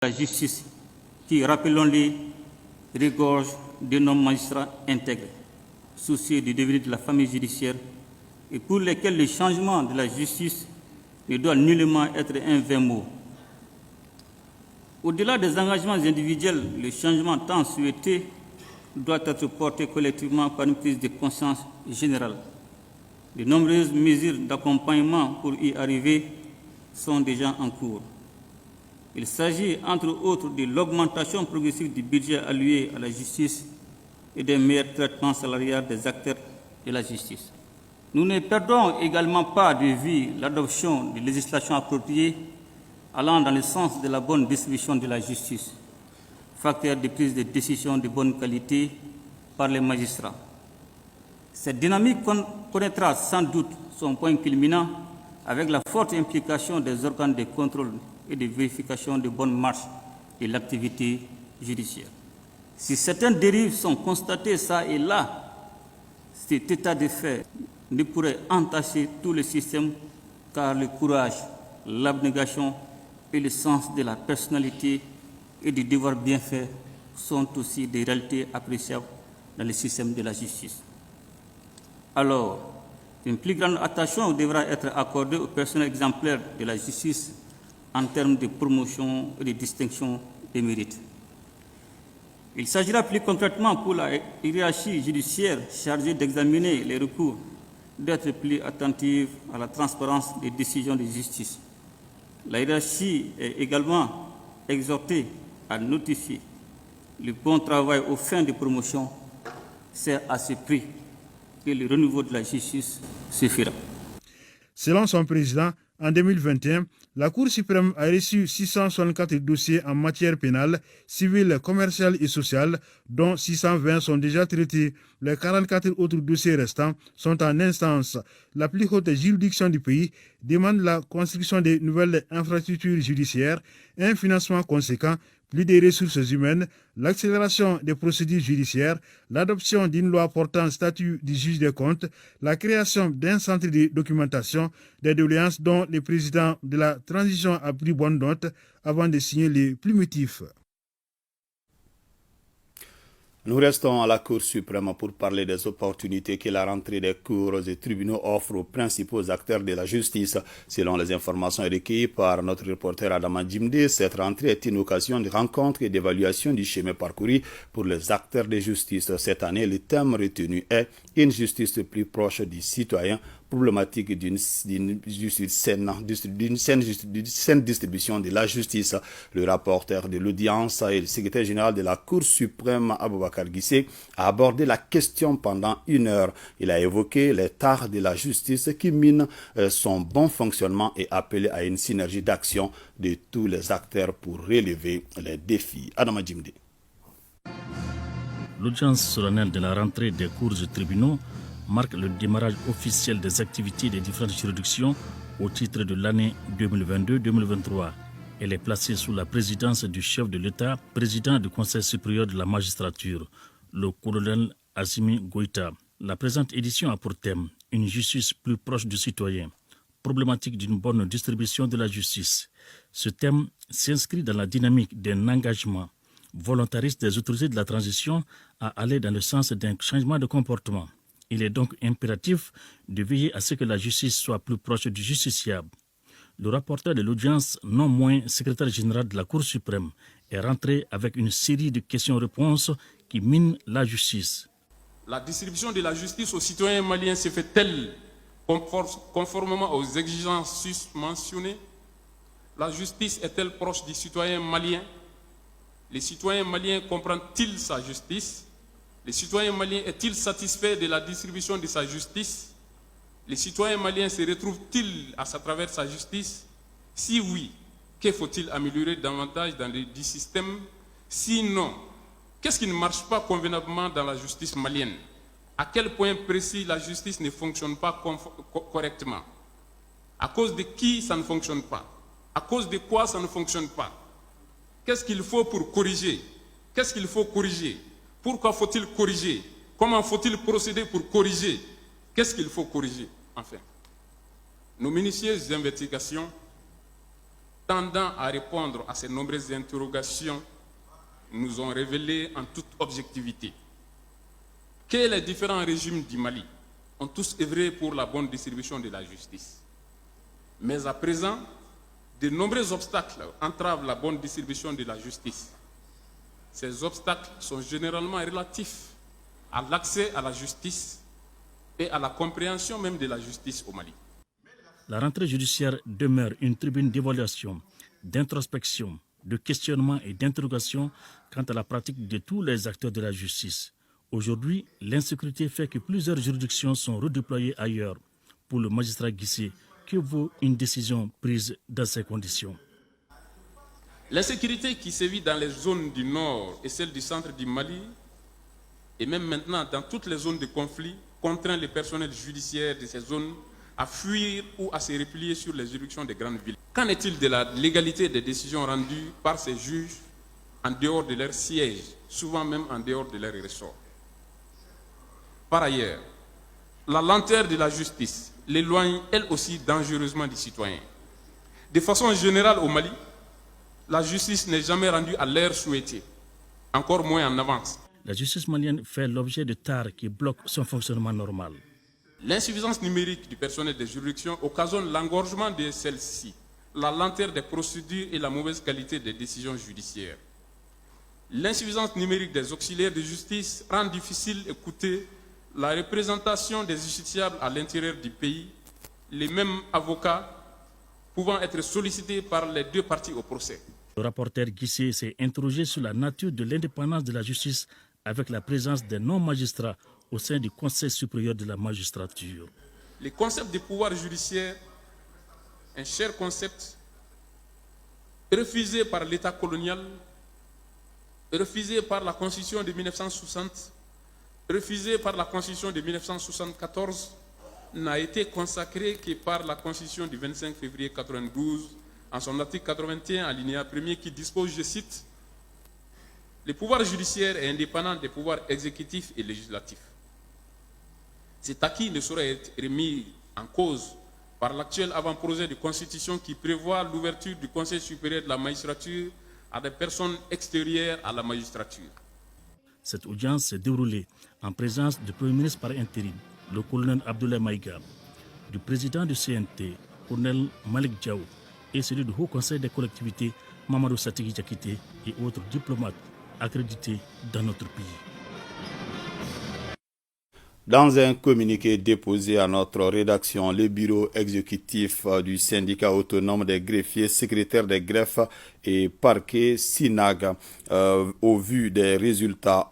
La justice qui, rappelons-le, regorge de nos magistrats intègres, soucieux du devenir de la famille judiciaire et pour lesquels le changement de la justice ne doit nullement être un vain mot. Au-delà des engagements individuels, le changement tant souhaité doit être porté collectivement par une prise de conscience générale. De nombreuses mesures d'accompagnement pour y arriver sont déjà en cours. Il s'agit, entre autres, de l'augmentation progressive du budget alloué à la justice et des meilleurs traitements salariaux des acteurs de la justice. Nous ne perdons également pas de vue l'adoption de législation appropriée allant dans le sens de la bonne distribution de la justice, facteur de prise de décision de bonne qualité par les magistrats. Cette dynamique connaîtra sans doute son point culminant avec la forte implication des organes de contrôle et de vérification de bonne marche de l'activité judiciaire. Si certaines dérives sont constatées ça et là, cet état de fait ne pourrait entacher tout le système car le courage, l'abnégation et le sens de la personnalité et du devoir bien fait sont aussi des réalités appréciables dans le système de la justice. Alors, une plus grande attention devra être accordée aux personnels exemplaires de la justice en termes de promotion et de distinction des mérites. Il s'agira plus concrètement pour la hiérarchie judiciaire chargée d'examiner les recours d'être plus attentive à la transparence des décisions de justice. La hiérarchie est également exhortée à notifier le bon travail aux fins de promotion. C'est à ce prix que le renouveau de la justice se fera. Selon son président, en 2021, la Cour suprême a reçu 664 dossiers en matière pénale, civile, commerciale et sociale, dont 620 sont déjà traités. Les 44 autres dossiers restants sont en instance. La plus haute juridiction du pays demande la construction de nouvelles infrastructures judiciaires, un financement conséquent, plus de ressources humaines, l'accélération des procédures judiciaires, l'adoption d'une loi portant statut du juge des comptes, la création d'un centre de documentation des doléances dont le président de la transition a pris bonne note avant de signer les plumitifs. Nous restons à la Cour suprême pour parler des opportunités que la rentrée des cours et tribunaux offre aux principaux acteurs de la justice. Selon les informations recueillies par notre reporter Adama Djimde, cette rentrée est une occasion de rencontre et d'évaluation du chemin parcouru pour les acteurs de justice. Cette année, le thème retenu est « Une justice plus proche du citoyen », problématique d'une saine distribution de la justice. Le rapporteur de l'audience et le secrétaire général de la Cour suprême, Aboubakar Guissé, a abordé la question pendant 1 heure. Il a évoqué les tares de la justice qui minent son bon fonctionnement et appelé à une synergie d'action de tous les acteurs pour relever les défis. Adama Djimde. L'audience solennelle de la rentrée des cours et tribunaux marque le démarrage officiel des activités des différentes juridictions au titre de l'année 2022-2023. Elle est placée sous la présidence du chef de l'État, président du Conseil supérieur de la magistrature, le colonel Assimi Goïta. La présente édition a pour thème une justice plus proche du citoyen, problématique d'une bonne distribution de la justice. Ce thème s'inscrit dans la dynamique d'un engagement volontariste des autorités de la transition à aller dans le sens d'un changement de comportement. Il est donc impératif de veiller à ce que la justice soit plus proche du justiciable. Le rapporteur de l'audience, non moins secrétaire général de la Cour suprême, est rentré avec une série de questions-réponses qui minent la justice. La distribution de la justice aux citoyens maliens se fait-elle conformément aux exigences susmentionnées? La justice est-elle proche du citoyen malien? Les citoyens maliens comprennent-ils sa justice? Les citoyens maliens est-il satisfait de la distribution de sa justice? Les citoyens maliens se retrouvent-ils à travers sa justice? Si oui, que faut-il améliorer davantage dans le système? Sinon, qu'est-ce qui ne marche pas convenablement dans la justice malienne? À quel point précis la justice ne fonctionne pas correctement? À cause de qui ça ne fonctionne pas? À cause de quoi ça ne fonctionne pas? Qu'est-ce qu'il faut pour corriger? Qu'est-ce qu'il faut corriger? Pourquoi faut-il corriger? Comment faut-il procéder pour corriger? Qu'est-ce qu'il faut corriger? Enfin, nos minutieuses investigations tendant à répondre à ces nombreuses interrogations nous ont révélé en toute objectivité que les différents régimes du Mali ont tous œuvré pour la bonne distribution de la justice. Mais à présent, de nombreux obstacles entravent la bonne distribution de la justice. Ces obstacles sont généralement relatifs à l'accès à la justice et à la compréhension même de la justice au Mali. La rentrée judiciaire demeure une tribune d'évaluation, d'introspection, de questionnement et d'interrogation quant à la pratique de tous les acteurs de la justice. Aujourd'hui, l'insécurité fait que plusieurs juridictions sont redéployées ailleurs. Pour le magistrat Guissé, que vaut une décision prise dans ces conditions? L'insécurité qui sévit dans les zones du nord et celle du centre du Mali, et même maintenant dans toutes les zones de conflit, contraint les personnels judiciaires de ces zones à fuir ou à se replier sur les juridictions des grandes villes. Qu'en est-il de la légalité des décisions rendues par ces juges en dehors de leur siège, souvent même en dehors de leur ressort? Par ailleurs, la lenteur de la justice l'éloigne elle aussi dangereusement du citoyen. De façon générale au Mali, la justice n'est jamais rendue à l'heure souhaitée, encore moins en avance. La justice malienne fait l'objet de tares qui bloquent son fonctionnement normal. L'insuffisance numérique du personnel des juridictions occasionne l'engorgement de celles-ci, la lenteur des procédures et la mauvaise qualité des décisions judiciaires. L'insuffisance numérique des auxiliaires de justice rend difficile et coûteux la représentation des justiciables à l'intérieur du pays, les mêmes avocats pouvant être sollicités par les deux parties au procès. Le rapporteur Guissé s'est interrogé sur la nature de l'indépendance de la justice avec la présence des non-magistrats au sein du Conseil supérieur de la magistrature. Le concept de pouvoir judiciaire, un cher concept, refusé par l'État colonial, refusé par la Constitution de 1960, refusé par la Constitution de 1974, n'a été consacré que par la Constitution du 25 février 1992, en son article 81, alinéa 1er, qui dispose, je cite, « Le pouvoir judiciaire est indépendant des pouvoirs exécutifs et législatifs. Cet acquis ne saurait être remis en cause par l'actuel avant-projet de constitution qui prévoit l'ouverture du Conseil supérieur de la magistrature à des personnes extérieures à la magistrature. » Cette audience s'est déroulée en présence du Premier ministre par intérim, le colonel Abdoulaye Maïga, du président du CNT, colonel Malik Diaw, et celui du Haut Conseil des collectivités, Mamadou Satigi Diakité, et autres diplomates accrédités dans notre pays. Dans un communiqué déposé à notre rédaction, le bureau exécutif du syndicat autonome des greffiers, secrétaire des greffes et parquet SINAG, au vu des résultats